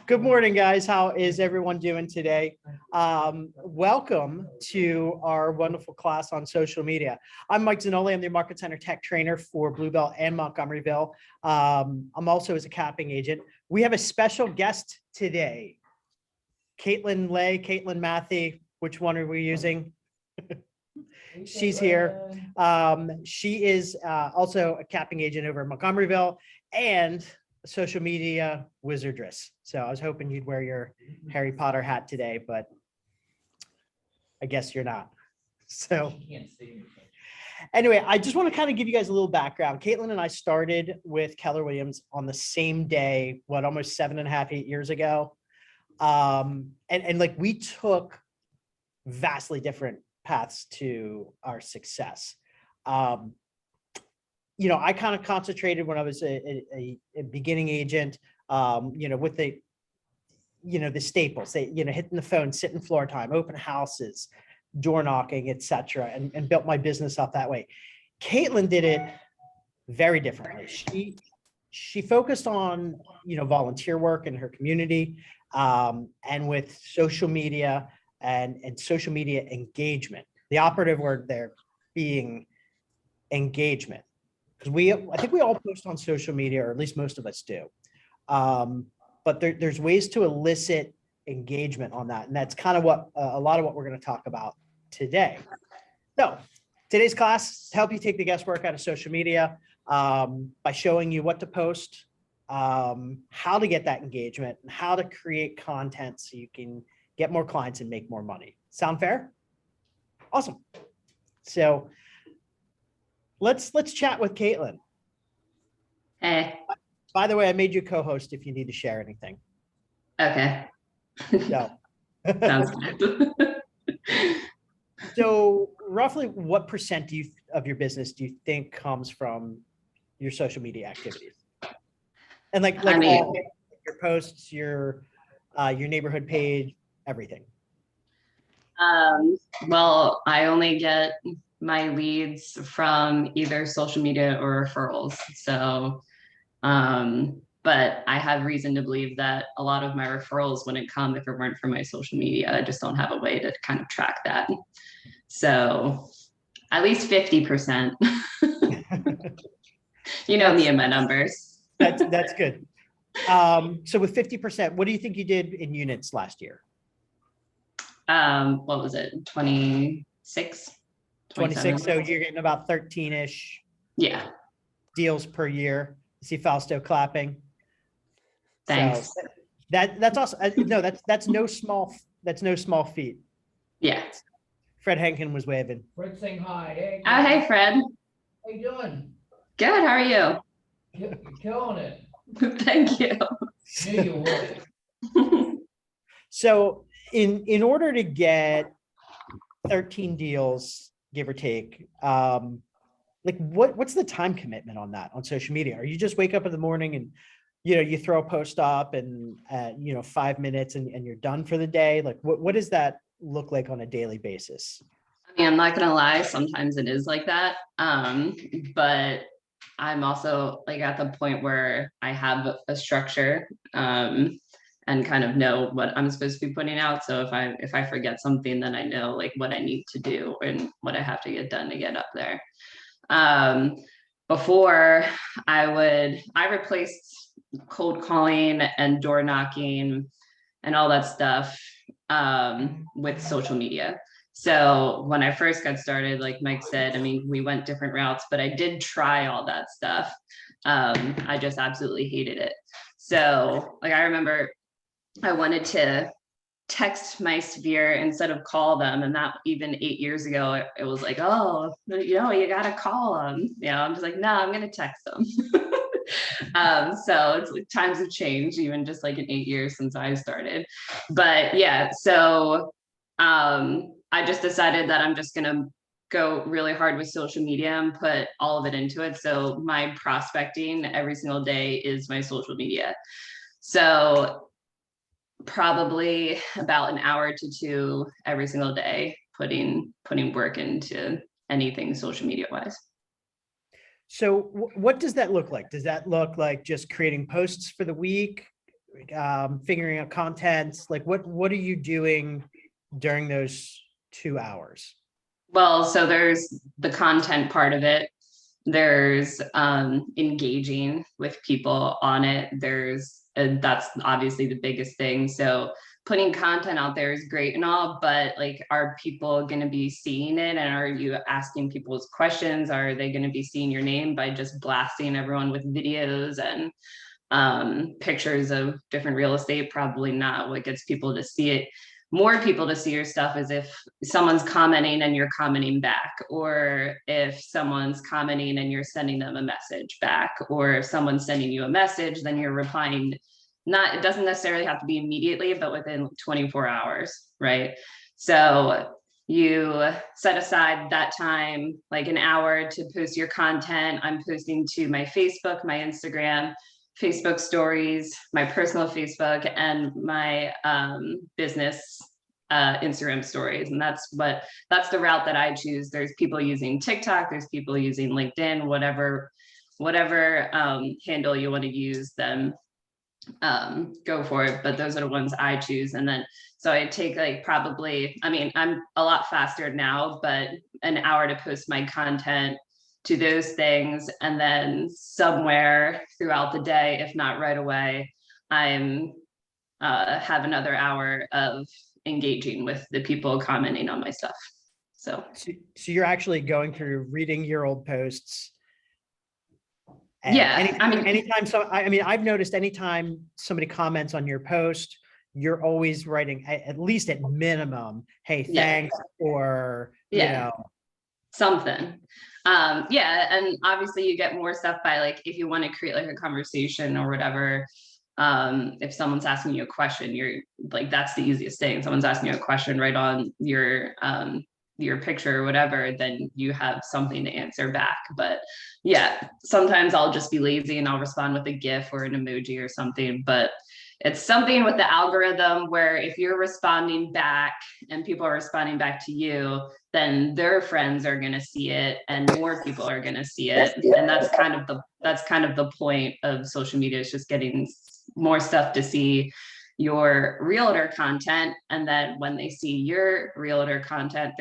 Good morning, guys. How is everyone doing today? Welcome to our wonderful class on social media. I'm Mike Zanolli. I'm the Market Center Tech Trainer for Bluebell and Montgomeryville. I'm also as a capping agent. We have a special guest today, Katelyn Mathe. Which one are we using? She's here. She is also a capping agent over at Montgomeryville and a social media wizardress. So I was hoping you'd wear your Harry Potter hat today, but I guess you're not. So anyway, I just want to kind of give you guys a little background. Katelyn and I started with Keller Williams on the same day, almost 7.5, 8 years ago. And like we took vastly different paths to our success. I kind of concentrated when I was a beginning agent, with the staples, hitting the phone, sitting floor time, open houses, door knocking, etc., and built my business up that way. Katelyn did it very differently. She focused on, volunteer work in her community, and with social media and social media engagement. The operative word there being engagement, because I think we all post on social media, or at least most of us do. But there's ways to elicit engagement on that, and that's kind of what a lot of what we're going to talk about today. So today's class help you take the guesswork out of social media by showing you what to post, how to get that engagement, and how to create content so you can get more clients and make more money. Sound fair? Awesome. So let's chat with Katelyn. Hey. By the way, I made you co-host if you need to share anything. Okay. So. Sounds good. So roughly what percent of your business do you think comes from your social media activities? And like all your posts, your neighborhood page, everything. Well, I only get my leads from either social media or referrals. So, but I have reason to believe that a lot of my referrals wouldn't come if it weren't for my social media. I just don't have a way to kind of track that. So at least 50%. You know me and my numbers. That's good. So with 50%, what do you think you did in units last year? What was it? 26? 26. So you're getting about 13-ish. Yeah. Deals per year. See Fausto clapping. Thanks. So that's awesome. No, that's no small feat. Yeah. Fred Henkin was waving. Fred saying hi. Hey, oh, hey, Fred. how you doing? Good. How are you? You're killing it. Thank you. Knew you would. So in order to get 13 deals, give or take, like what's the time commitment on that on social media? Are you just wake up in the morning and you throw a post up and 5 minutes and you're done for the day? Like what does that look like on a daily basis? I mean, I'm not gonna lie, sometimes it is like that. But I'm also like at the point where I have a structure and kind of know what I'm supposed to be putting out. So if I forget something, then I know like what I need to do and what I have to get done to get up there. Before I replaced cold calling and door knocking and all that stuff with social media. So when I first got started, like Mike said, I mean, we went different routes, but I did try all that stuff. I just absolutely hated it. So like, I remember I wanted to text my sphere instead of call them. And that even 8 years ago, it was like, oh, you got to call them. I'm just like, no, I'm going to text them. So it's like times have changed, even just like in 8 years since I started. But yeah, so I just decided that I'm just going to go really hard with social media and put all of it into it. So my prospecting every single day is my social media. So probably about an hour to 2 every single day, putting work into anything social media wise. So what does that look like? Does that look like just creating posts for the week, figuring out content? Like what are you doing during those 2 hours? Well, so there's the content part of it. There's engaging with people on it. That's obviously the biggest thing. So putting content out there is great and all, but like, are people going to be seeing it? And are you asking people's questions? Are they going to be seeing your name by just blasting everyone with videos and pictures of different real estate? Probably not. What gets people to see it, more people to see your stuff, is if someone's commenting and you're commenting back, or if someone's commenting and you're sending them a message back, or if someone's sending you a message, then you're replying. Not, it doesn't necessarily have to be immediately, but within 24 hours, right? So you set aside that time, like an hour, to post your content. I'm posting to my Facebook, my Instagram, Facebook stories, my personal Facebook, and my business Instagram stories. And that's the route that I choose. There's people using TikTok, there's people using LinkedIn, whatever handle you want to use, then go for it. But those are the ones I choose. And then, so I take like probably, I mean, I'm a lot faster now, but an hour to post my content to those things. And then somewhere throughout the day, if not right away, I'm have another hour of engaging with the people commenting on my stuff. So you're actually going through reading your old posts. And yeah, I've noticed anytime somebody comments on your post, you're always writing at least at minimum, hey, thanks, or you know, something. And obviously you get more stuff by, like, if you want to create like a conversation or whatever. If someone's asking you a question, you're like, that's the easiest thing. Someone's asking you a question right on your picture or whatever, then you have something to answer back. But yeah, sometimes I'll just be lazy and I'll respond with a GIF or an emoji or something. But it's something with the algorithm where if you're responding back and people are responding back to you, then their friends are going to see it and more people are going to see it. And that's kind of the point of social media, is just getting more stuff to see your realtor content. And then when they see your realtor content,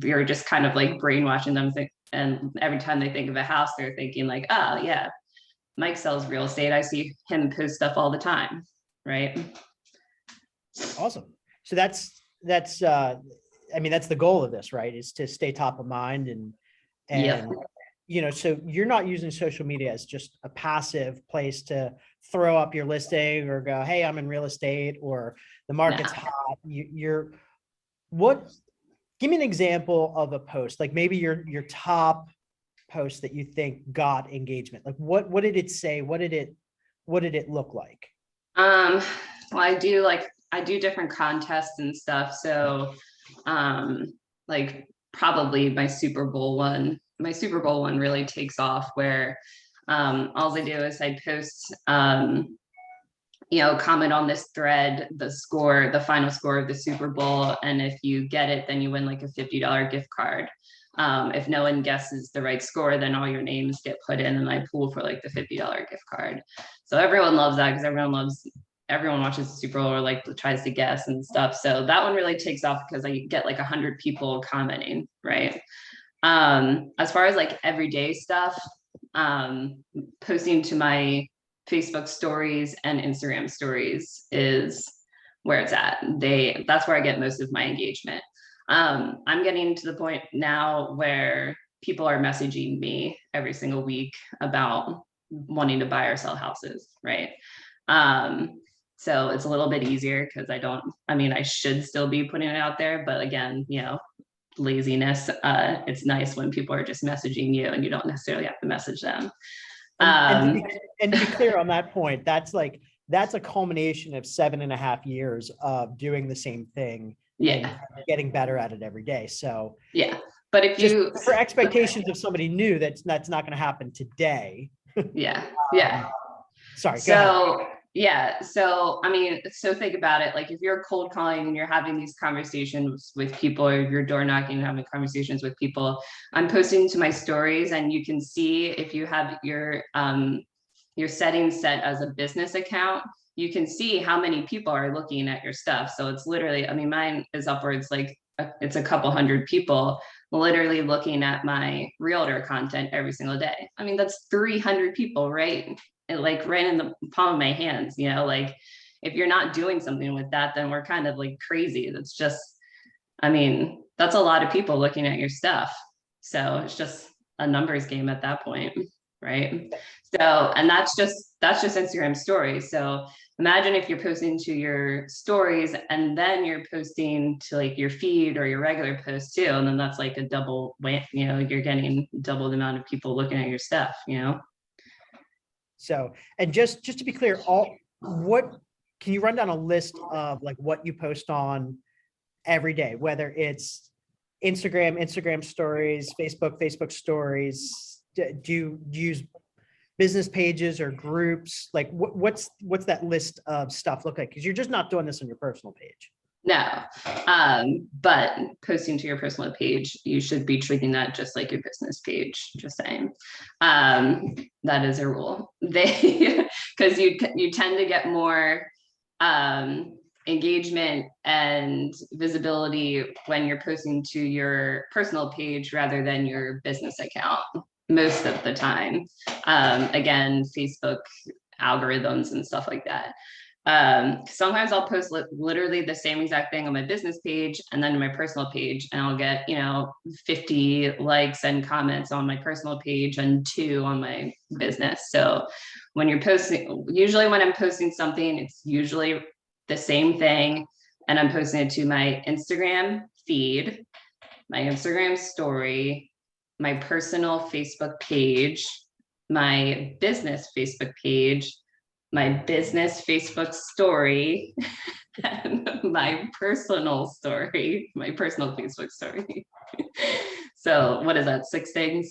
you're just kind of like brainwashing them. And every time they think of a house, they're thinking like, oh yeah, Mike sells real estate. I see him post stuff all the time. Right. Awesome. So that's the goal of this, right? Is to stay top of mind and so you're not using social media as just a passive place to throw up your listing or go, hey, I'm in real estate, or the market's hot. Give me an example of a post, like maybe your top post that you think got engagement. Like what did it say? What did it look like? Well, I do different contests and stuff. So like probably my Super Bowl one really takes off, where all I do is I post comment on this thread, the final score of the Super Bowl, and if you get it, then you win like a $50 gift card. If no one guesses the right score, then all your names get put in and I pool for like the $50 gift card. So everyone loves that, because everyone watches the Super Bowl or like tries to guess and stuff. So that one really takes off because I get like 100 people commenting, right? As far as like everyday stuff, posting to my Facebook stories and Instagram stories is where it's at. That's where I get most of my engagement. I'm getting to the point now where people are messaging me every single week about wanting to buy or sell houses, right? So it's a little bit easier because I should still be putting it out there, but again, laziness. It's nice when people are just messaging you and you don't necessarily have to message them. And to be clear on that point, that's a culmination of 7.5 years of doing the same thing. And getting better at it every day. So but if you for expectations of somebody new, that's not going to happen today. Sorry. Sorry. So Yeah. So, I mean, so think about it. Like if you're cold calling and you're having these conversations with people, or if you're door knocking and having conversations with people, I'm posting to my stories, and you can see if you have your settings set as a business account, you can see how many people are looking at your stuff. So it's literally, I mean, mine is upwards like it's a couple hundred people literally looking at my realtor content every single day. I mean, that's 300 people, right? And like right in the palm of my hands, you know, like if you're not doing something with that, then we're kind of like crazy. That's just, I mean, that's a lot of people looking at your stuff. So it's just a numbers game at that point, right? So, and that's just Instagram stories. So imagine if you're posting to your stories and then you're posting to like your feed or your regular post too. And then that's like a double, you know, you're getting double the amount of people looking at your stuff, you know? So, and just to be clear, what can you run down a list of like what you post on every day, whether it's Instagram stories, Facebook stories? Do you use business pages or groups? Like what's that list of stuff look like? Because you're just not doing this on your personal page. No, but posting to your personal page, you should be treating that just like your business page, just saying. That is a rule. Because you tend to get more engagement and visibility when you're posting to your personal page rather than your business account most of the time. Again, Facebook algorithms and stuff like that. Sometimes I'll post literally the same exact thing on my business page and then my personal page, and I'll get, 50 likes and comments on my personal page and 2 on my business. So when you're posting, usually when I'm posting something, it's usually the same thing, and I'm posting it to my Instagram feed, my Instagram story, my personal Facebook page, my business Facebook page, my business Facebook story, and my personal story, my personal Facebook story. So what is that, 6 things?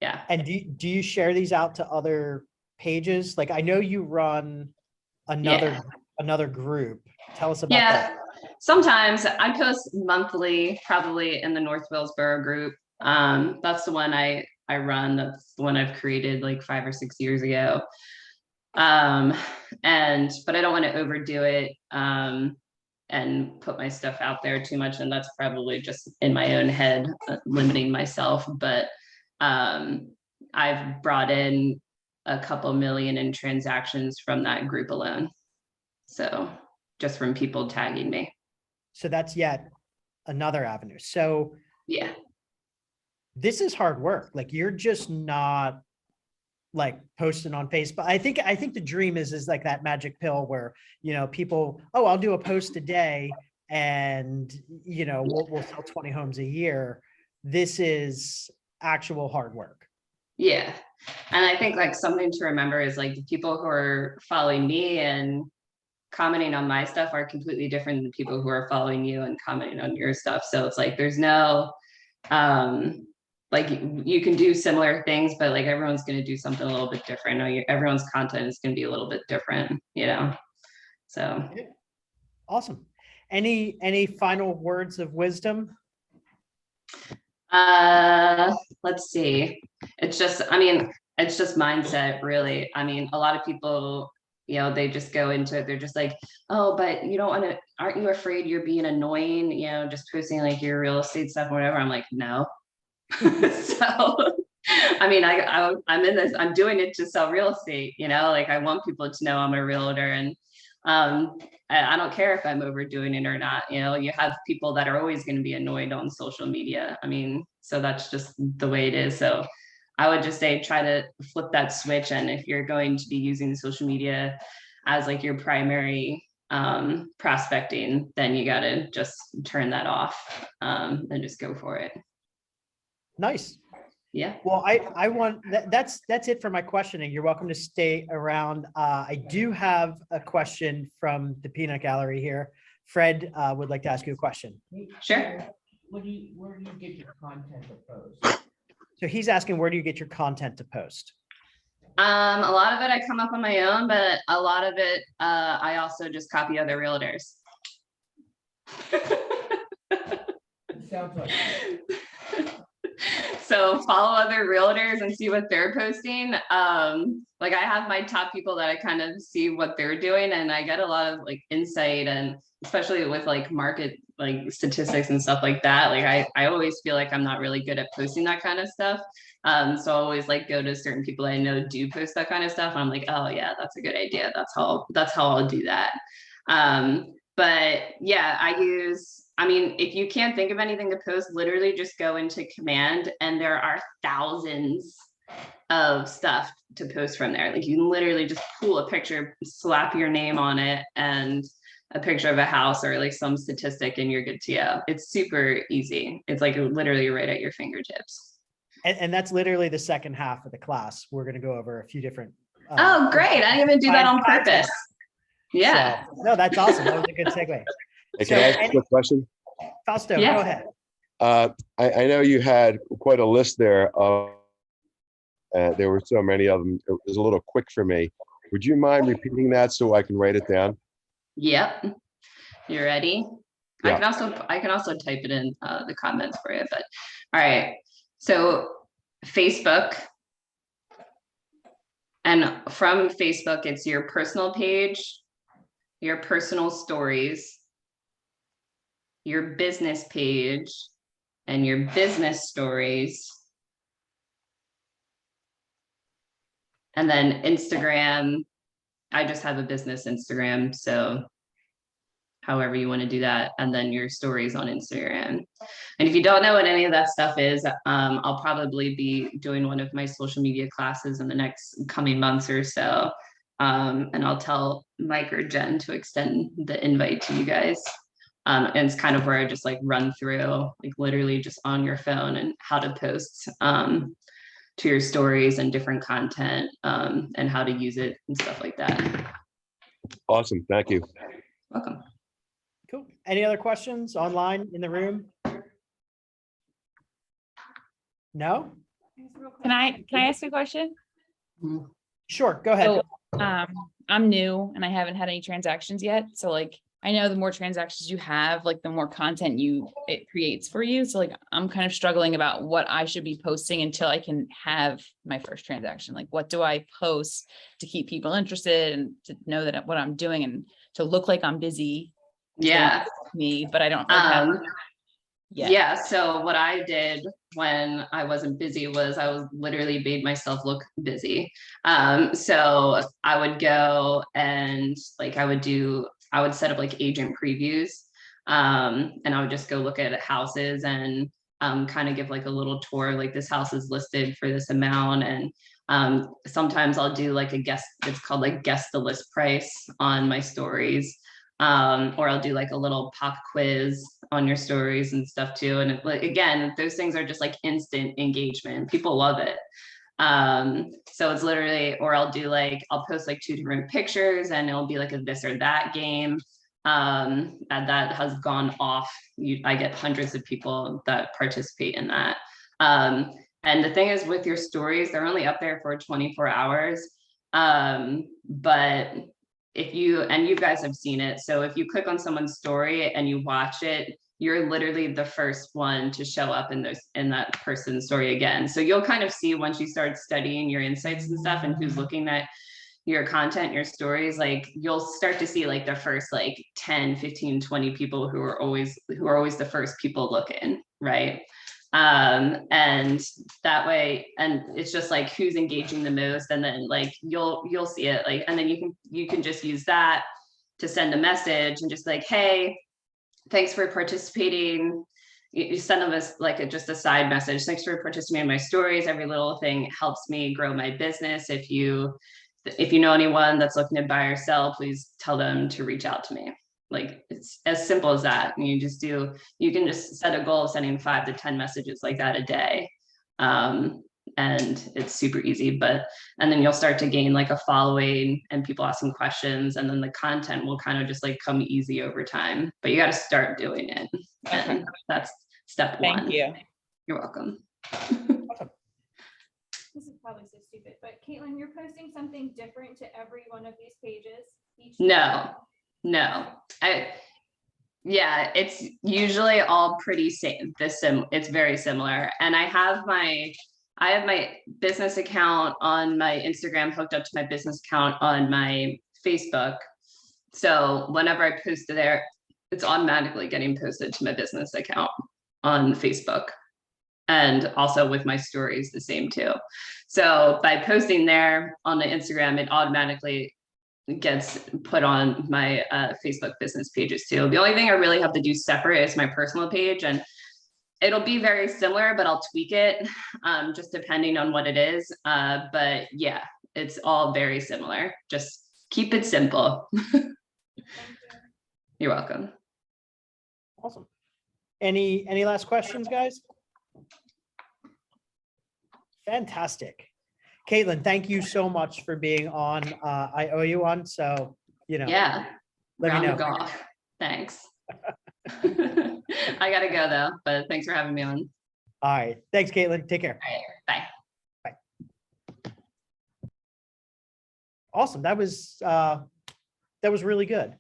Yeah. And do you share these out to other pages? Like I know you run another group. Tell us about that. Sometimes I post monthly, probably in the North Willsboro group. That's the one I run. That's the one I've created like 5 or 6 years ago. But I don't want to overdo it and put my stuff out there too much, and that's probably just in my own head limiting myself. But I've brought in a couple million in transactions from that group alone, so just from people tagging me. So that's yet another avenue. So yeah, this is hard work. Like you're just not like posting on Facebook. I think the dream is like that magic pill where, people, I'll do a post a day and, we'll sell 20 homes a year. This is actual hard work. Yeah. And I think like something to remember is like the people who are following me and commenting on my stuff are completely different than people who are following you and commenting on your stuff. So it's like, there's no, like you can do similar things, but like everyone's going to do something a little bit different. Everyone's content is going to be a little bit different, so. Awesome. Any final words of wisdom? Let's see. It's just mindset, really. I mean, a lot of people, they just go into it. They're just like, oh, but you don't want to, aren't you afraid you're being annoying, just posting like your real estate stuff or whatever? I'm like, no. So I mean, I'm in this, I'm doing it to sell real estate, like I want people to know I'm a realtor, and I don't care if I'm overdoing it or not. You have people that are always going to be annoyed on social media. I mean, so that's just the way it is. So I would just say, try to flip that switch. And if you're going to be using social media as like your primary prospecting, then you got to just turn that off and just go for it. Nice. Yeah. Well, I want that's it for my questioning. You're welcome to stay around. I do have a question from the peanut gallery here. Fred would like to ask you a question. Sure. Where do you get your content to post? So he's asking, where do you get your content to post? A lot of it I come up on my own, but a lot of it I also just copy other realtors. Sounds like. So follow other realtors and see what they're posting. Like I have my top people that I kind of see what they're doing, and I get a lot of like insight, and especially with like market like statistics and stuff like that. Like I always feel like I'm not really good at posting that kind of stuff. So I always like go to certain people I know do post that kind of stuff. And I'm like, oh yeah, that's a good idea. That's how I'll do that. But yeah, I mean, if you can't think of anything to post, literally just go into command and there are thousands of stuff to post from there. Like you can literally just pull a picture, slap your name on it and a picture of a house or like some statistic and you're good to go. It's super easy. It's like literally right at your fingertips. And that's literally the second half of the class. We're going to go over a few different. Oh, great. I didn't even do that on purpose. Yeah. So, no, that's awesome. That was a good segue. Hey, can I ask you a question? Fausto, Yeah. go ahead. I know you had quite a list there of, there were so many of them. It was a little quick for me. Would you mind repeating that so I can write it down? Yep. You ready? Yeah. I can also type it in the comments for you, but all right. So Facebook, and from Facebook, it's your personal page, your personal stories, your business page, and your business stories. And then Instagram, I just have a business Instagram, so however you want to do that, and then your stories on Instagram. And if you don't know what any of that stuff is, I'll probably be doing one of my social media classes in the next coming months or so. And I'll tell Mike or Jen to extend the invite to you guys. And it's kind of where I just like run through, like literally just on your phone and how to post to your stories and different content and how to use it and stuff like that. Awesome. Thank you. Welcome. Cool. Any other questions online in the room? No? Can I ask a question? Sure. Go ahead. So, I'm new and I haven't had any transactions yet. So like, I know the more transactions you have, like the more content it creates for you. So like, I'm kind of struggling about what I should be posting until I can have my first transaction. Like, what do I post to keep people interested and to know that what I'm doing and to look like I'm busy? Yeah. Me, but I don't have. Yeah. So what I did when I wasn't busy was I was literally made myself look busy. So I would go and like I would set up like agent previews, and I would just go look at houses and kind of give like a little tour, like this house is listed for this amount. And sometimes I'll do like a guess, it's called like guess the list price on my stories. Or I'll do like a little pop quiz on your stories and stuff too. And like, again, those things are just like instant engagement. People love it. So it's literally, or I'll post like 2 different pictures and it'll be like a this or that game. And that has gone off. I get hundreds of people that participate in that. And the thing is with your stories, they're only up there for 24 hours. But if you guys have seen it, so if you click on someone's story and you watch it, you're literally the first one to show up in that person's story again. So you'll kind of see once you start studying your insights and stuff and who's looking at your content, your stories, like you'll start to see like the first like 10, 15, 20 people who are always the first people looking, right? And that way, and it's just like who's engaging the most, and then like you'll see it, like, and then you can just use that to send a message and just like, hey, thanks for participating. You send them just a side message. Thanks for participating in my stories. Every little thing helps me grow my business. If you know anyone that's looking to buy or sell, please tell them to reach out to me. Like it's as simple as that. And you can just set a goal of sending 5 to 10 messages like that a day. And it's super easy, and then you'll start to gain like a following and people asking questions, and then the content will kind of just like come easy over time, but you got to start doing it. And that's step 1. Thank you. You're welcome. probably so stupid, but Caitlin, you're posting something different to every one of these pages each No. time? No, yeah, it's usually all pretty same. It's very similar. And I have my business account on my Instagram hooked up to my business account on my Facebook. So whenever I post to there, it's automatically getting posted to my business account on Facebook. And also with my stories, the same too. So by posting there on the Instagram, it automatically gets put on my Facebook business pages too. The only thing I really have to do separate is my personal page, and it'll be very similar, but I'll tweak it just depending on what it is. But yeah, it's all very similar. Just keep it simple. Thank you. You're welcome. Awesome. Any last questions, guys? Fantastic. Caitlin, thank you so much for being on. I owe you one, so, Yeah, let me round know. of golf. Thanks. I gotta go though, but thanks for having me on. All right. Thanks, Caitlin. Take care. All right, bye. Awesome. That was really good.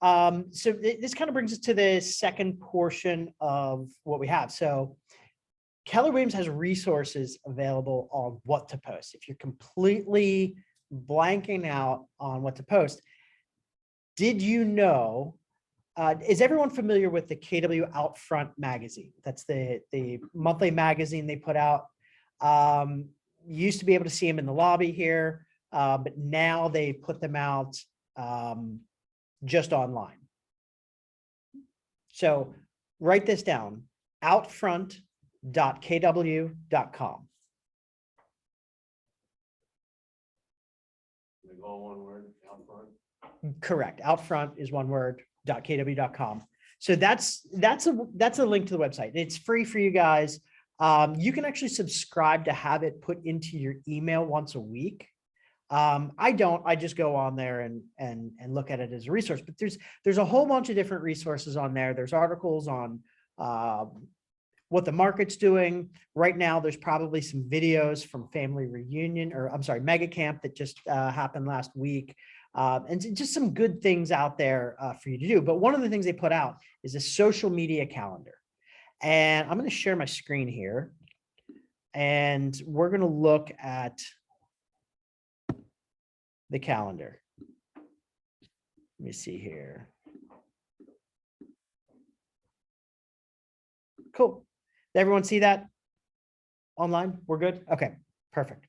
So this kind of brings us to the second portion of what we have. So Keller Williams has resources available on what to post. If you're completely blanking out on what to post, did you know, is everyone familiar with the KW Outfront magazine? That's the monthly magazine they put out. You used to be able to see them in the lobby here, but now they put them out just online. So write this down, outfront.kw.com. They go one word, out front. Correct. Outfront is one word, .kw.com. So that's a link to the website. It's free for you guys. You can actually subscribe to have it put into your email once a week. I just go on there and look at it as a resource, but there's a whole bunch of different resources on there. There's articles on what the market's doing right now. There's probably some videos from family reunion, or I'm sorry, mega camp that just happened last week. And just some good things out there for you to do. But one of the things they put out is a social media calendar. And I'm going to share my screen here. And we're going to look at the calendar. Let me see here. Cool. Did everyone see that online? We're good? Okay, perfect.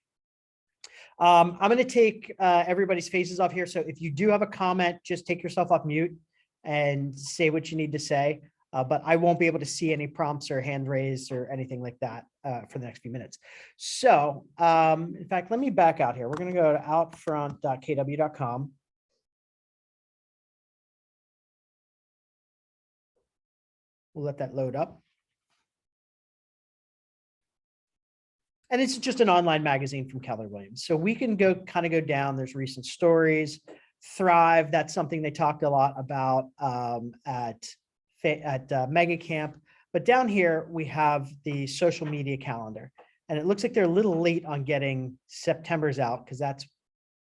I'm going to take everybody's faces off here. So if you do have a comment, just take yourself off mute and say what you need to say. But I won't be able to see any prompts or hand raised or anything like that for the next few minutes. So in fact, let me back out here. We're going to go to outfront.kw.com. We'll let that load up. And it's just an online magazine from Keller Williams. So we can go down. There's recent stories. Thrive, that's something they talked a lot about at Mega Camp. But down here, we have the social media calendar. And it looks like they're a little late on getting September's out because that's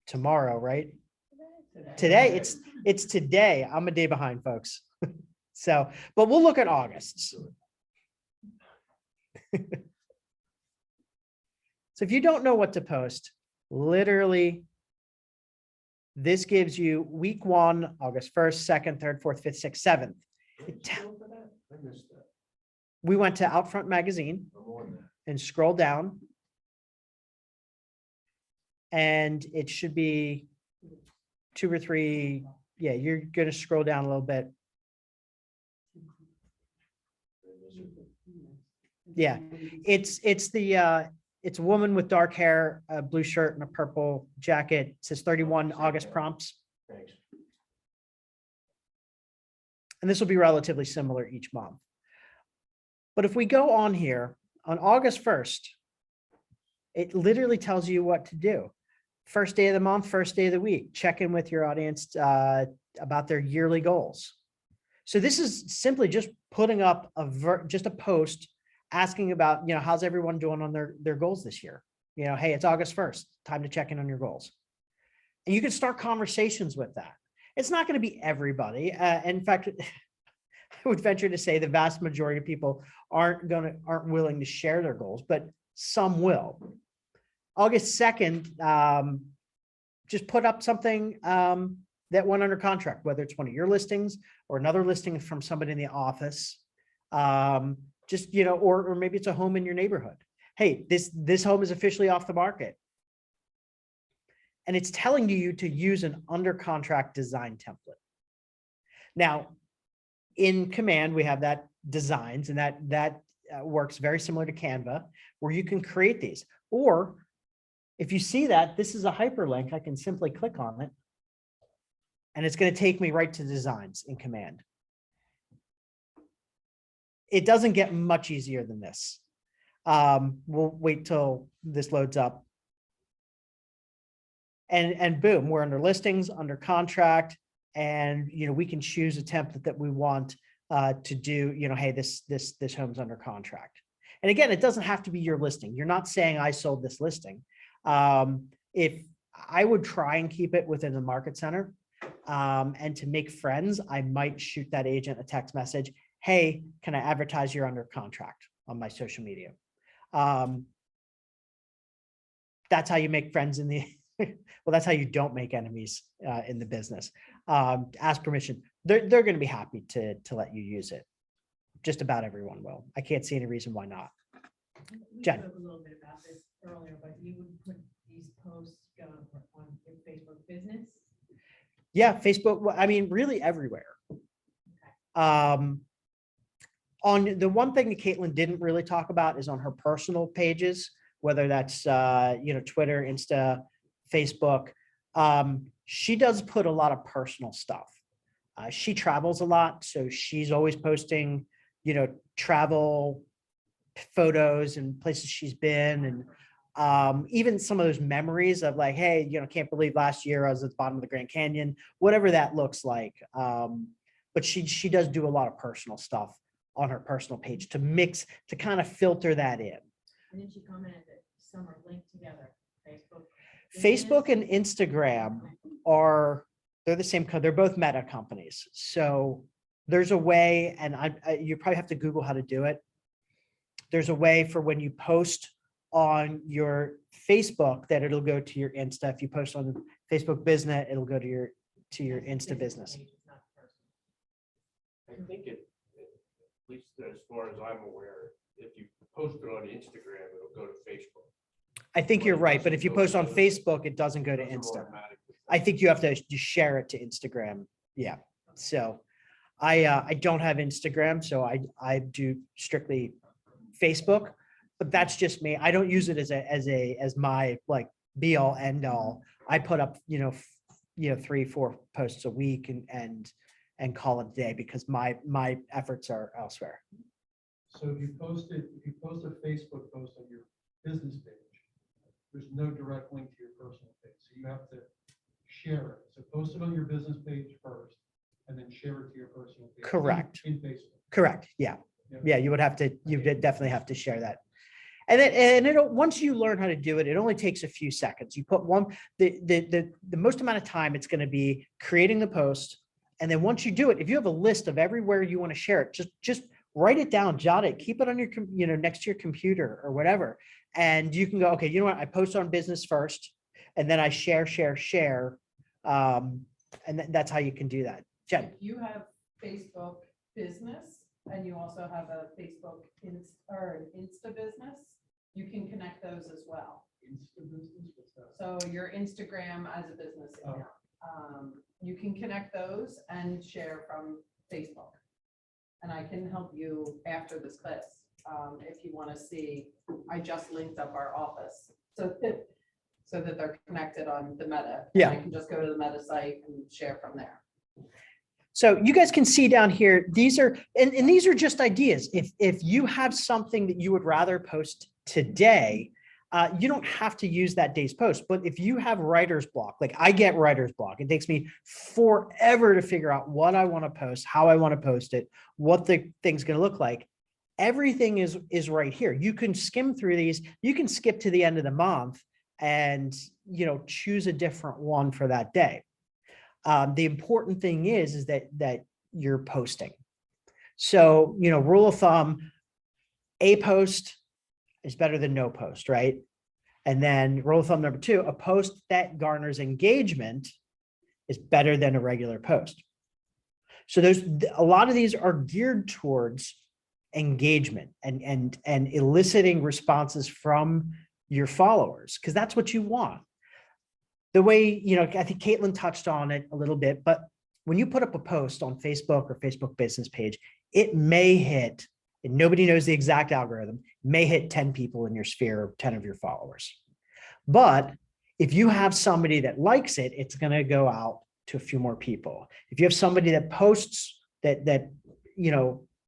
tomorrow, right? Today, it's today. I'm a day behind, folks. So, but we'll look at August. So if you don't know what to post, literally, this gives you week 1, August 1st, 2nd, 3rd, 4th, 5th, 6th, 7th. I missed that. We went to Outfront Magazine I'm on that. and scroll down. And it should be 2 or 3. Yeah, you're going to scroll down a little bit. Yeah, it's a woman with dark hair, a blue shirt and a purple jacket. It says 31 August prompts. Thanks. And this will be relatively similar each month. But if we go on here on August 1st, it literally tells you what to do. First day of the month, first day of the week, check in with your audience about their yearly goals. So this is simply just putting up just a post asking about, how's everyone doing on their goals this year? hey, it's August 1st, time to check in on your goals. And you can start conversations with that. It's not going to be everybody. In fact, I would venture to say the vast majority of people aren't willing to share their goals, but some will. August 2nd, just put up something that went under contract, whether it's one of your listings or another listing from somebody in the office. Just, or maybe it's a home in your neighborhood. Hey, this home is officially off the market. And it's telling you to use an under contract design template. Now, in Command, we have that designs, and that works very similar to Canva, where you can create these. Or if you see that this is a hyperlink, I can simply click on it, and it's going to take me right to designs in Command. It doesn't get much easier than this. We'll wait till this loads up. And boom, we're under listings, under contract, and we can choose a template that we want to do. Hey, this home's under contract. And again, it doesn't have to be your listing. You're not saying I sold this listing. If I would try and keep it within the market center, and to make friends, I might shoot that agent a text message. Hey, can I advertise you're under contract on my social media? That's how you make friends in the. Well, that's how you don't make enemies in the business. Ask permission. They're going to be happy to let you use it. Just about everyone will. I can't see any reason why not. We Jen. spoke a little bit about this earlier, but you would put these posts on your Facebook business? Yeah, Facebook. I mean, really everywhere. On the one thing that Katelyn didn't really talk about is on her personal pages, whether that's Twitter, Insta, Facebook. She does put a lot of personal stuff. She travels a lot, so she's always posting, travel photos and places she's been, and even some of those memories of like, hey, can't believe last year I was at the bottom of the Grand Canyon, whatever that looks like. But she does do a lot of personal stuff on her personal page to kind of filter that in. And then she commented that some are linked together, Facebook and Instagram they're the same code. They're both Meta companies. So there's a way, and you probably have to Google how to do it. There's a way for when you post on your Facebook that it'll go to your Insta. If you post on Facebook Business, it'll go to your Insta business. I think at least as far as I'm aware, if you post it on Instagram, it'll go to Facebook. I think you're right, but if you post on Facebook, it doesn't go to Insta. I think you have to share it to Instagram. Yeah. So I don't have Instagram, so I do strictly Facebook, but that's just me. I don't use it as my like be all end all. I put up 3-4 posts a week and call it a day because my efforts are elsewhere. So if you post a Facebook post on your business page, there's no direct link to your personal page. So you have to share it. So post it on your business page first and then share it to your personal page. Correct. In Facebook. Correct. Yeah. Yeah. You would definitely have to share that. And it'll, once you learn how to do it, it only takes a few seconds. You put the most amount of time it's going to be creating the post. And then once you do it, if you have a list of everywhere you want to share it, just write it down, jot it, keep it on your, next to your computer or whatever. And you can go, okay, you know what? I post on business first, and then I share. And that's how you can do that. Jen. You have Facebook business, and you also have a Facebook or an Insta business. You can connect those as well. Insta business, what's that? So your Instagram as a business account. You can connect those and share from Facebook. And I can help you after this class. If you want to see, I just linked up our office so that they're connected on the Meta. Yeah. And I can just go to the Meta site and share from there. So you guys can see down here, these are, and these are just ideas. If you have something that you would rather post today, you don't have to use that day's post. But if you have writer's block, like I get writer's block, it takes me forever to figure out what I want to post, how I want to post it, what the thing's going to look like. everything is right here. You can skim through these. You can skip to the end of the month and, choose a different one for that day. The important thing is that you're posting. So, rule of thumb, a post is better than no post, right? And then rule of thumb number 2, a post that garners engagement is better than a regular post. So a lot of these are geared towards engagement and eliciting responses from your followers, because that's what you want. The way, I think Katelyn touched on it a little bit, but when you put up a post on Facebook or Facebook business page, it may hit, and nobody knows the exact algorithm, may hit 10 people in your sphere, or 10 of your followers. But if you have somebody that likes it, it's going to go out to a few more people. If you have somebody that posts that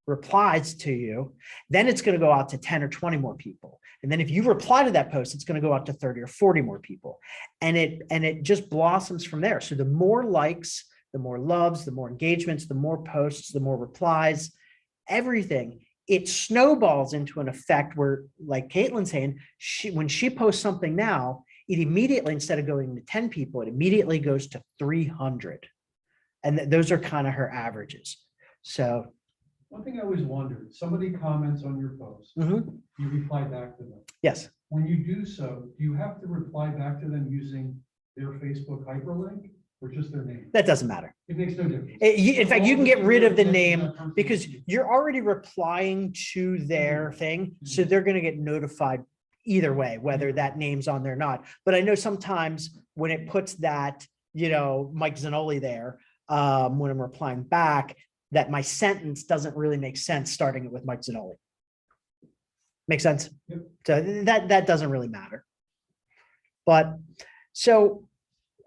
replies to you, then it's going to go out to 10 or 20 more people. And then if you reply to that post, it's going to go out to 30 or 40 more people. And it just blossoms from there. So the more likes, the more loves, the more engagements, the more posts, the more replies, everything, it snowballs into an effect where, like Katelyn's saying, when she posts something now, it immediately, instead of going to 10 people, it immediately goes to 300. And those are kind of her averages. So one thing I always wondered, somebody comments on your post, you reply back to them. Yes. When you do so, do you have to reply back to them using their Facebook hyperlink or just their name? That doesn't matter. It makes no difference. In fact, you can get rid of the name because you're already replying to their thing. So they're going to get notified either way, whether that name's on there or not. But I know sometimes when it puts that, Mike Zanolli there, when I'm replying back, that my sentence doesn't really make sense starting it with Mike Zanolli. Make sense? Yep. So that doesn't really matter. But so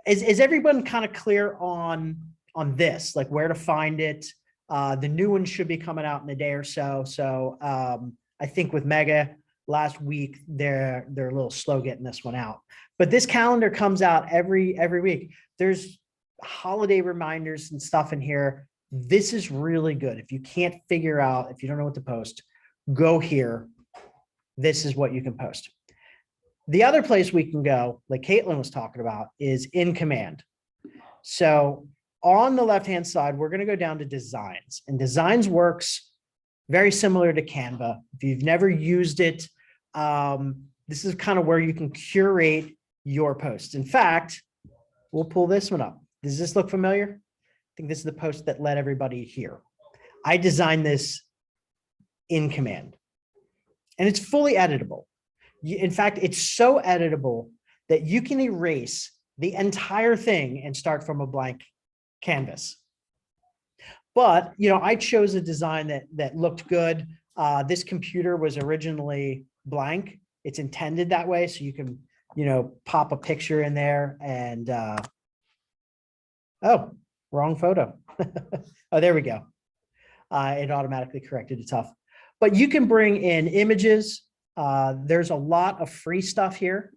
is everyone kind of clear on this, like where to find it? The new one should be coming out in a day or so. So I think with Mega last week, they're a little slow getting this one out. But this calendar comes out every week. There's holiday reminders and stuff in here. This is really good. If you can't figure out, if you don't know what to post, go here. This is what you can post. The other place we can go, like Katelyn was talking about, is in command. So on the left-hand side, we're going to go down to designs, and designs works very similar to Canva. If you've never used it, this is kind of where you can curate your posts. In fact, we'll pull this one up. Does this look familiar? I think this is the post that led everybody here. I designed this in command, and it's fully editable. In fact, it's so editable that you can erase the entire thing and start from a blank canvas. But, I chose a design that looked good. This computer was originally blank. It's intended that way. So you can, pop a picture in there and, oh, wrong photo. Oh, there we go. It automatically corrected itself. But you can bring in images. There's a lot of free stuff here.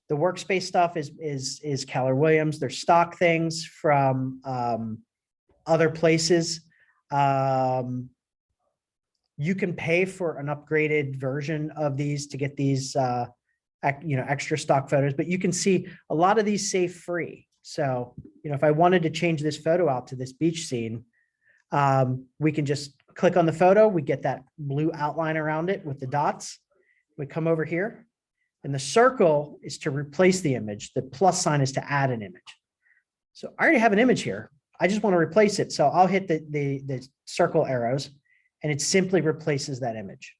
The workspace stuff is Keller Williams. There's stock things from other places. You can pay for an upgraded version of these to get these extra stock photos, but you can see a lot of these say free. So, if I wanted to change this photo out to this beach scene, we can just click on the photo. We get that blue outline around it with the dots. We come over here, and the circle is to replace the image. The plus sign is to add an image. So I already have an image here. I just want to replace it. So I'll hit the circle arrows, and it simply replaces that image.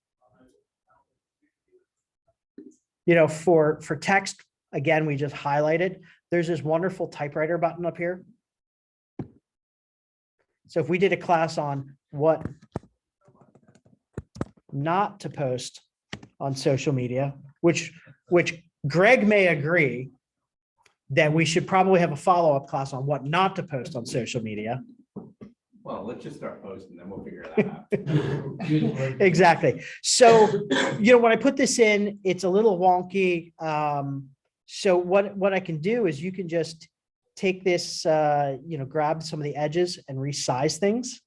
For text, again, we just highlight it. There's this wonderful typewriter button up here. So if we did a class on what not to post on social media, which Greg may agree that we should probably have a follow-up class on what not to post on social media. Well, let's just start posting, then we'll figure that out. Exactly. So, when I put this in, it's a little wonky. So what I can do is you can just take this, grab some of the edges and resize things.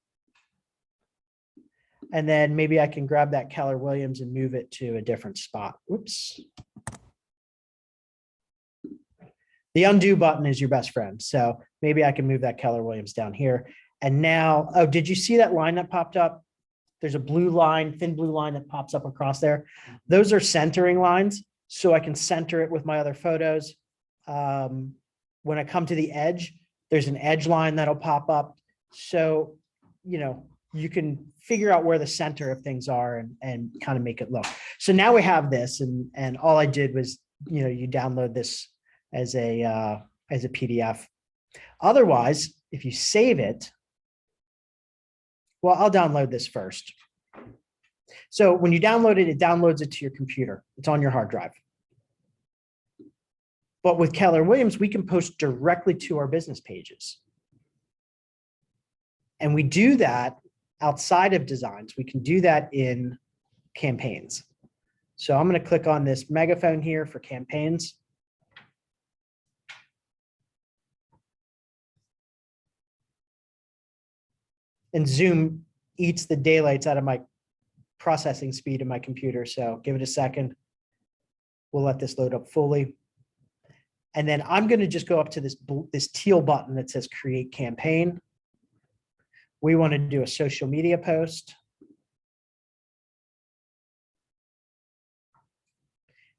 And then maybe I can grab that Keller Williams and move it to a different spot. Whoops. The undo button is your best friend. So maybe I can move that Keller Williams down here. And now, oh, did you see that line that popped up? There's a blue line, thin blue line that pops up across there. Those are centering lines. So I can center it with my other photos. When I come to the edge, there's an edge line that'll pop up. So, you know, you can figure out where the center of things are and kind of make it look. So now we have this, and all I did was, you know, you download this as a PDF. Otherwise, if you save it, well, I'll download this first. So when you download it, it downloads it to your computer. It's on your hard drive. But with Keller Williams, we can post directly to our business pages. And we do that outside of designs. We can do that in campaigns. So I'm going to click on this megaphone here for campaigns. And Zoom eats the daylights out of my processing speed in my computer. So give it a second. We'll let this load up fully. And then I'm going to just go up to this teal button that says create campaign. We want to do a social media post.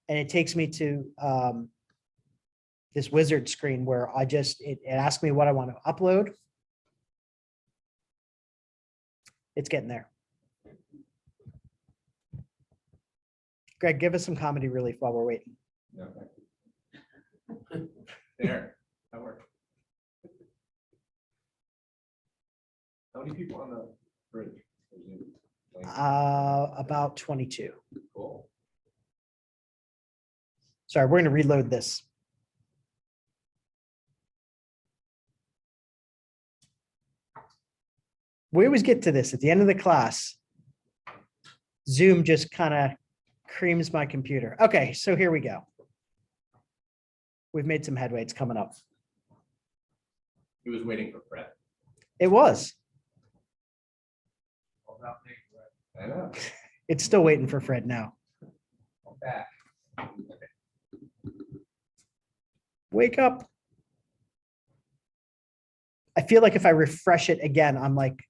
And it takes me to this wizard screen where it asks me what I want to upload. It's getting there. Greg, give us some comedy relief while we're waiting. Okay. There, that worked. How many people on the bridge? About 22. Cool. Sorry, we're going to reload this. We always get to this at the end of the class. Zoom just kind of creams my computer. Okay, so here we go. We've made some headway. It's coming up. He was waiting for Fred. It was. I know. It's still waiting for Fred now. I'm back. Wake up. I feel like if I refresh it again, I'm like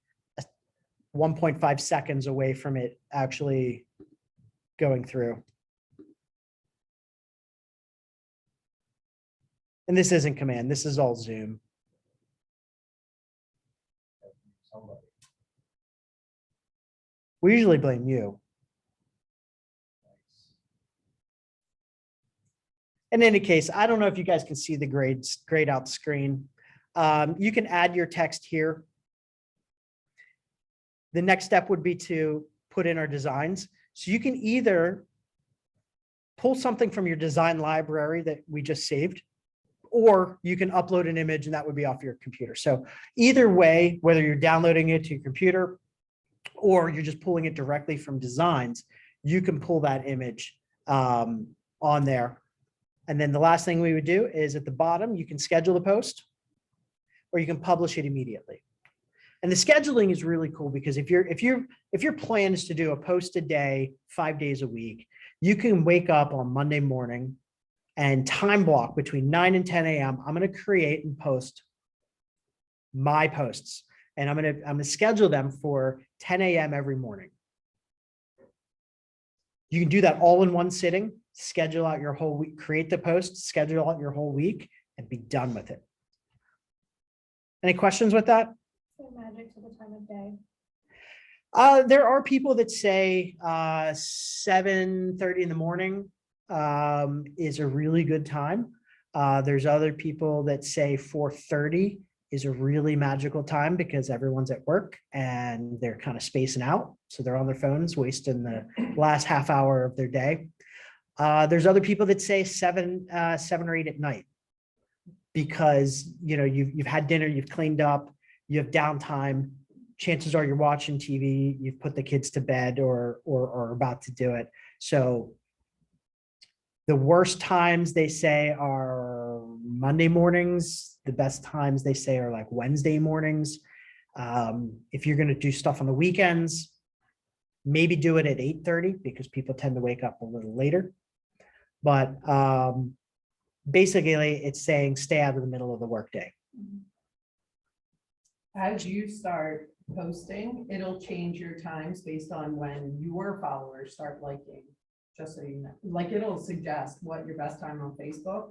1.5 seconds away from it actually going through. And this isn't command, this is all Zoom. We usually blame you. In any case, I don't know if you guys can see the grayed out screen. You can add your text here. The next step would be to put in our designs. So you can either pull something from your design library that we just saved, or you can upload an image and that would be off your computer. So either way, whether you're downloading it to your computer or you're just pulling it directly from designs, you can pull that image on there. And then the last thing we would do is at the bottom, you can schedule the post or you can publish it immediately. And the scheduling is really cool because if your plan is to do a post a day, 5 days a week, you can wake up on Monday morning and time block between 9 and 10 a.m. I'm going to create and post my posts, and I'm going to schedule them for 10 a.m. every morning. You can do that all in one sitting, schedule out your whole week, create the post, schedule out your whole week, and be done with it. Any questions with that? So magic to the time of day. There are people that say 7:30 in the morning is a really good time. There's other people that say 4:30 is a really magical time because everyone's at work and they're kind of spacing out. So they're on their phones, wasting the last half hour of their day. There's other people that say 7 or 8 at night because, you know, you've had dinner, you've cleaned up, you have downtime. Chances are you're watching TV, you've put the kids to bed or about to do it. So the worst times they say are Monday mornings. The best times they say are like Wednesday mornings. If you're going to do stuff on the weekends, Maybe do it at 8:30 because people tend to wake up a little later. But basically it's saying stay out of the middle of the workday. As you start posting, it'll change your times based on when your followers start liking. Just so you know, like it'll suggest what your best time on Facebook,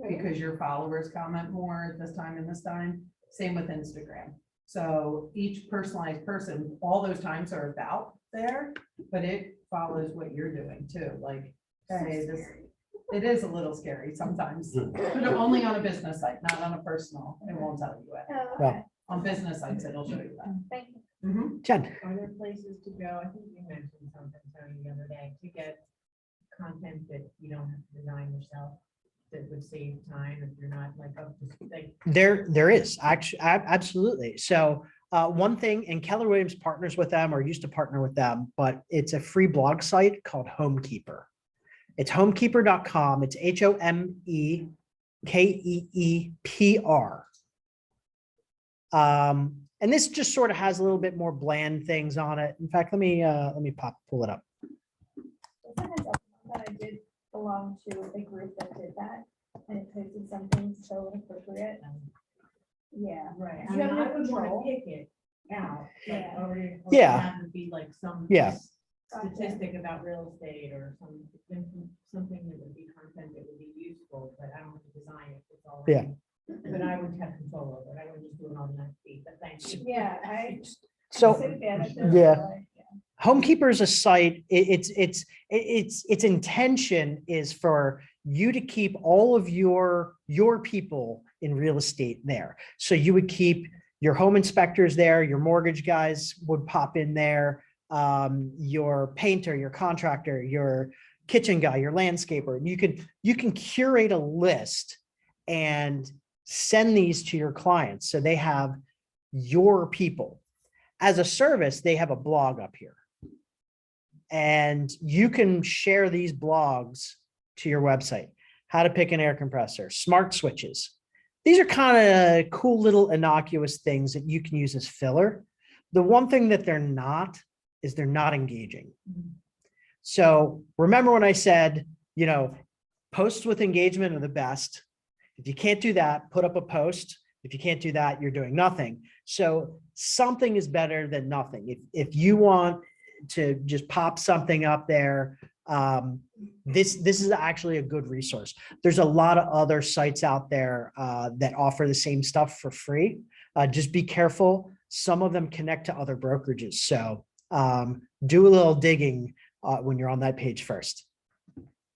because your followers comment more at this time and this time. Same with Instagram. So each personalized person, all those times are about there, but it follows what you're doing too. Like, hey, this, it is a little scary sometimes, but only on a business site, not on a personal. It won't tell you it. Oh, Well, okay. On business sites, it'll show you that. Thank you. Mhm. Jen, Are there places to go? I think you mentioned something, Tony, the other day, to get content that you don't have to design yourself, that would save time if you're not like up to like. there is actually, absolutely. So one thing, and Keller Williams partners with them or used to partner with them, but it's a free blog site called Homekeeper. It's homekeeper.com. It's HOMEKEEPR. And this just sort of has a little bit more bland things on it. In fact, let me pull it up. That I did belong to a group that did that, and it posted something so inappropriate. Yeah. Right. You I have mean, no I would want to control. pick it out. Like, Yeah. or Yeah. Have to be like some. Yeah. Statistic about real estate or something that would be content that would be useful, but I don't have to design it. It's all. Yeah. But I would have control over it. I wouldn't just do it on that feed, but thank you. Yeah, I. So bad at this, yeah. but, Homekeeper is a site. Its intention is for you to keep all of your people in real estate there. So you would keep your home inspectors there, your mortgage guys would pop in there, your painter, your contractor, your kitchen guy, your landscaper. You can curate a list and send these to your clients so they have your people. As a service, they have a blog up here. And you can share these blogs to your website. How to pick an air compressor, smart switches. These are kind of cool little innocuous things that you can use as filler. The one thing that they're not is they're not engaging. So remember when I said, posts with engagement are the best. If you can't do that, put up a post. If you can't do that, you're doing nothing. So something is better than nothing. If you want to just pop something up there, this is actually a good resource. There's a lot of other sites out there that offer the same stuff for free. Just be careful. Some of them connect to other brokerages. So do a little digging when you're on that page first.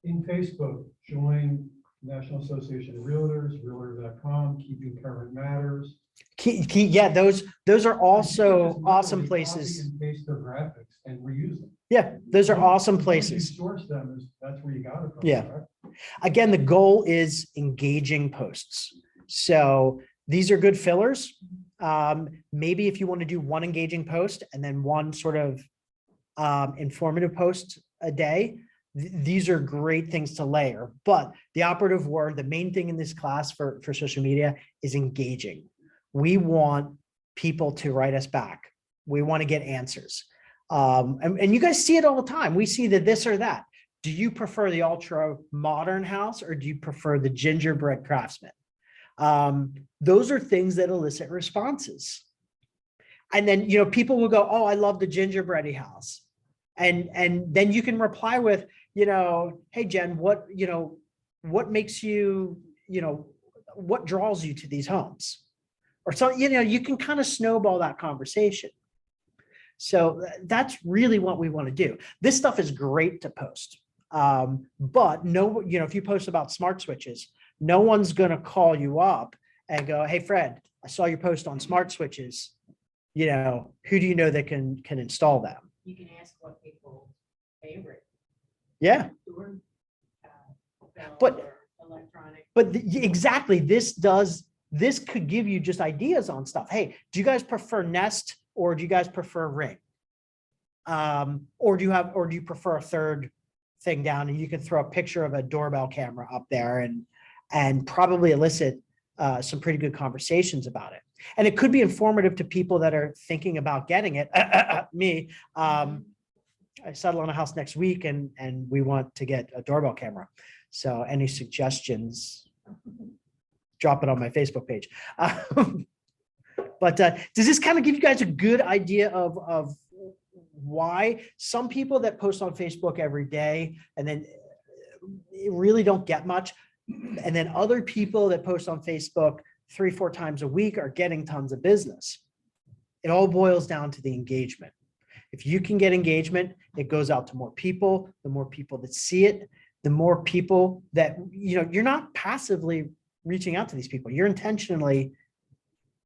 In Facebook, join National Association of Realtors, realtor.com, Keeping Current Matters. Yeah, those are also Just awesome literally places. copy and paste their graphics and reuse them. Yeah, those are Once- awesome once you places. source them, that's where you got it from. Yeah. correct? Again, the goal is engaging posts. So these are good fillers. Maybe if you want to do one engaging post and then one sort of informative post a day, these are great things to layer. But the operative word, the main thing in this class for social media is engaging. We want people to write us back. We want to get answers. And you guys see it all the time. We see the this or that. Do you prefer the ultra modern house or do you prefer the gingerbread craftsman? Those are things that elicit responses. And then, people will go, oh, I love the gingerbready house. And then you can reply with, hey, Jen, what makes you, what draws you to these homes? Or so, you can kind of snowball that conversation. So that's really what we want to do. This stuff is great to post. But no, if you post about smart switches, no one's going to call you up and go, hey, Fred, I saw your post on smart switches. Who do you know that can install them? You can ask what people's favorite. Yeah. Door, bell But- or electronic. But exactly, this could give you just ideas on stuff. Hey, do you guys prefer Nest or do you guys prefer Ring? Or do you prefer a third thing down, and you can throw a picture of a doorbell camera up there and probably elicit some pretty good conversations about it. And it could be informative to people that are thinking about getting it, me, I settle on a house next week and we want to get a doorbell camera. So any suggestions, drop it on my Facebook page. But does this kind of give you guys a good idea of why some people that post on Facebook every day and then really don't get much, and then other people that post on Facebook 3-4 times a week are getting tons of business? It all boils down to the engagement. If you can get engagement, it goes out to more people. The more people that see it, the more people that, you're not passively reaching out to these people. You're intentionally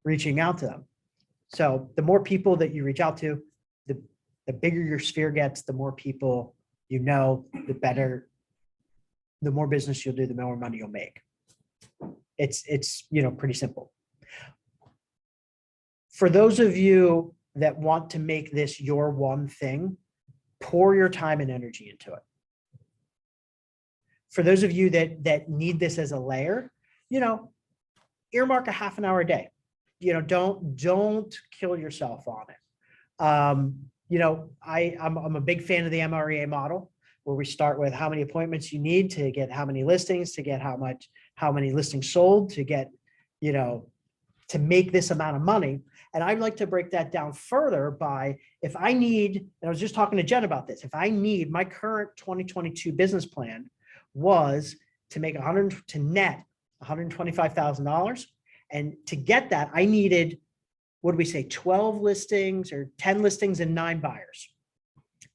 reaching out to them. So the more people that you reach out to, the bigger your sphere gets, the more people the better, the more business you'll do, the more money you'll make. It's pretty simple. For those of you that want to make this your one thing, pour your time and energy into it. For those of you that need this as a layer, earmark a half an hour a day. Don't kill yourself on it. I'm a big fan of the MREA model, where we start with how many appointments you need to get how many listings, to get how many listings sold, to get, to make this amount of money. And I'd like to break that down further by, if I need, and I was just talking to Jen about this, if I need, my current 2022 business plan was to make to net $125,000. And to get that, I needed, what do we say, 12 listings or 10 listings and 9 buyers.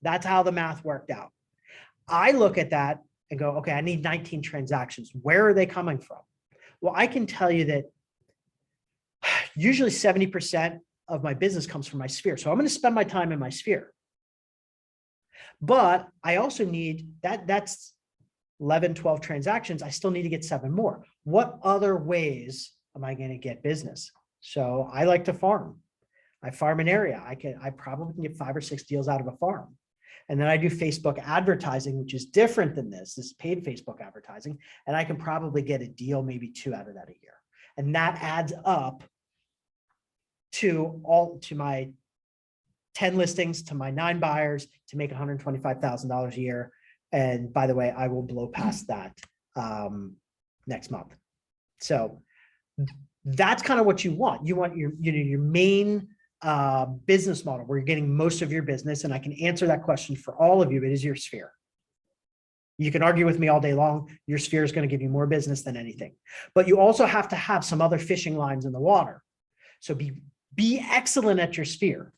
That's how the math worked out. I look at that and go, okay, I need 19 transactions. Where are they coming from? Well, I can tell you that usually 70% of my business comes from my sphere. So I'm going to spend my time in my sphere. But I also need that's 11, 12 transactions. I still need to get 7 more. What other ways am I going to get business? So I like to farm. I farm an area. I probably can get 5 or 6 deals out of a farm. And then I do Facebook advertising, which is different than this is paid Facebook advertising. And I can probably get a deal, maybe 2 out of that a year. And that adds up to my 10 listings, to my 9 buyers, to make $125,000 a year. And by the way, I will blow past that next month. So that's kind of what you want. You want your main business model where you're getting most of your business. And I can answer that question for all of you. It is your sphere. You can argue with me all day long. Your sphere is going to give you more business than anything. But you also have to have some other fishing lines in the water. So be excellent at your sphere.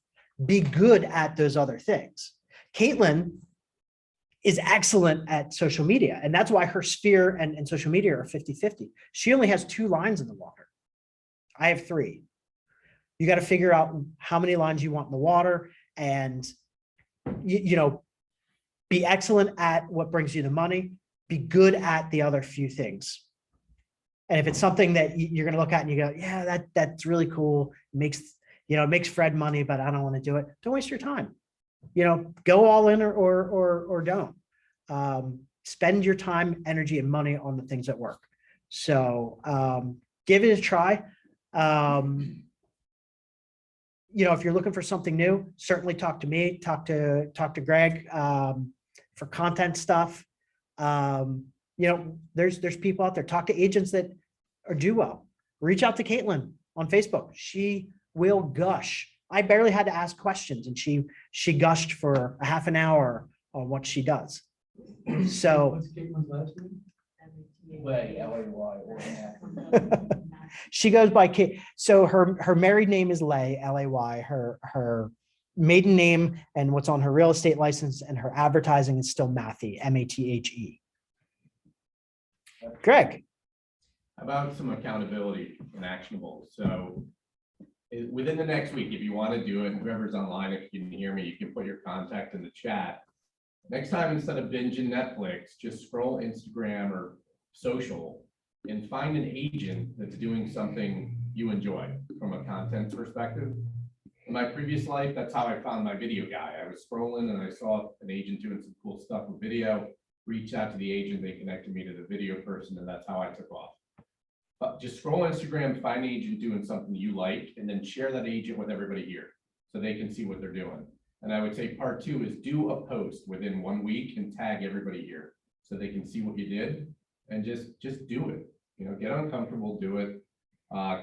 Be good at those other things. Katelyn is excellent at social media. And that's why her sphere and social media are 50-50. She only has 2 lines in the water. I have 3. You got to figure out how many lines you want in the water and, be excellent at what brings you the money, be good at the other few things. And if it's something that you're going to look at and you go, yeah, that's really cool. It makes Fred money, but I don't want to do it. Don't waste your time. Go all in or don't. Spend your time, energy, and money on the things that work. So give it a try. If you're looking for something new, certainly talk to me, talk to Greg for content stuff. There's people out there. Talk to agents that do well. Reach out to Katelyn on Facebook. She will gush. I barely had to ask questions, and she gushed for a half an hour on what she does. So What's Katelyn's last name? Lay, L-A-Y. she goes by Kate. So her married name is Lay, L-A-Y. Her maiden name and what's on her real estate license and her advertising is still Mathe, M-A-T-H-E. Greg. How about some accountability and actionable? So within the next week, if you want to do it, whoever's online, if you can hear me, you can put your contact in the chat. Next time, instead of binging Netflix, just scroll Instagram or social and find an agent that's doing something you enjoy from a content perspective. In my previous life, that's how I found my video guy. I was scrolling and I saw an agent doing some cool stuff with video, reached out to the agent, they connected me to the video person, and that's how I took off. But just scroll Instagram, find an agent doing something you like, and then share that agent with everybody here so they can see what they're doing. And I would say part two is do a post within 1 week and tag everybody here so they can see what you did and just do it. You know, get uncomfortable, do it.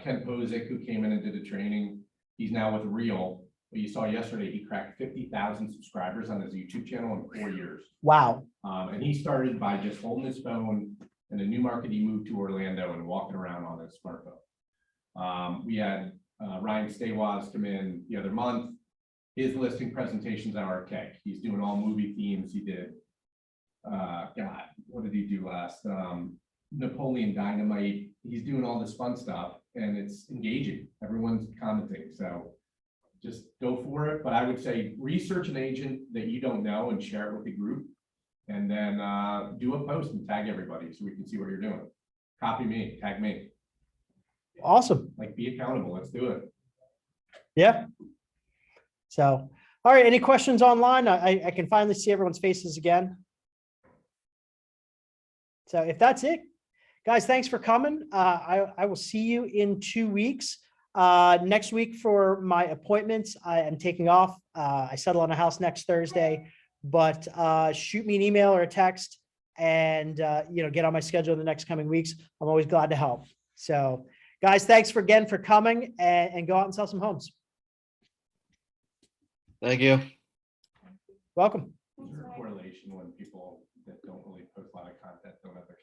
Ken Posick, who came in and did a training, he's now with Reel. But you saw yesterday, he cracked 50,000 subscribers on his YouTube channel in 4 years. Wow. And he started by just holding his phone in a new market. He moved to Orlando and walking around on his smartphone. We had Ryan Stawaz come in the other month. His listing presentations are archaic. He's doing all movie themes. He did, God, what did he do last? Napoleon Dynamite. He's doing all this fun stuff and it's engaging. Everyone's commenting. So just go for it. But I would say research an agent that you don't know and share it with the group. And then do a post and tag everybody so we can see what you're doing. Copy me, tag me. Awesome. Like, be accountable. Let's do it. Yeah. So, all right, any questions online? I can finally see everyone's faces again. So if that's it, guys, thanks for coming. I will see you in 2 weeks. Next week for my appointments, I am taking off. I settle on a house next Thursday, but shoot me an email or a text and, get on my schedule in the next coming weeks. I'm always glad to help. So guys, thanks again for coming and go out and sell some homes. Thank you. Welcome. Is there a correlation when people that don't really post a lot of content don't have their